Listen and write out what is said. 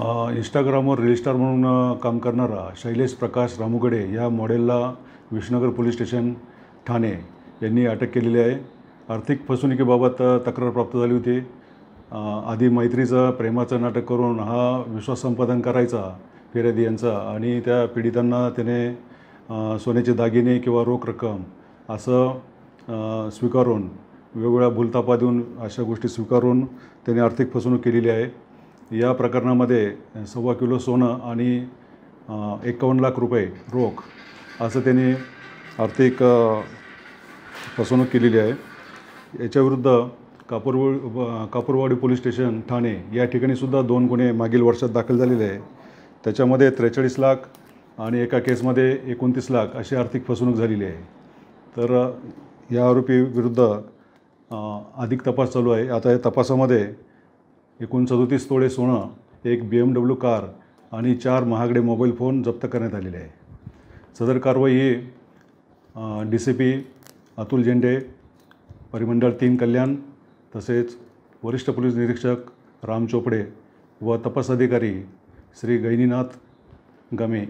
इंस्टाग्रामवर reel star म्हणून काम करणारा शैलेश प्रकाश रामुगडे या मॉडेलला विष्णुनगर पोलीस स्टेशन ठाणे यांनी अटक केलेली आहे। आर्थिक फसवणुकीबाबत तक्रार प्राप्त झाली होती। आधी मैत्रीचं प्रेमाचं नाटक करून हा विश्वास संपादन करायचा फिर्यादी यांचा आणि त्या पीडितांना त्याने सोन्याचे दागिने किंवा रोख रक्कम असं स्वीकारून वेगवेगळ्या भूलथापा देऊन अशा गोष्टी स्वीकारून त्याने आर्थिक फसवणूक केलेली आहे। या प्रकरणामध्ये 1.25 किलो सोनं आणि 51 लाख रुपये रोख असं त्यांनी आर्थिक फसवणूक केलेली आहे। याच्याविरुद्ध कापूरवाडी पोलीस स्टेशन ठाणे या ठिकाणी सुद्धा 2 गुन्हे मागील वर्षात दाखल झालेले आहे। त्याच्यामध्ये 43 लाख आणि एका केसमध्ये 29 लाख अशी आर्थिक फसवणूक झालेली आहे। तर या आरोपी विरुद्ध अधिक तपास चालू आहे। आता या तपासामध्ये एकूण 37 तोळे सोनं, एक BMW कार आणि 4 महागडे मोबाईल फोन जप्त करण्यात आलेले आहे। सदर कारवाई ही DCP अतुल झेंडे, परिमंडळ 3 कल्याण तसेच वरिष्ठ पोलीस निरीक्षक राम चोपडे व तपास अधिकारी श्री गैनीनाथ गमे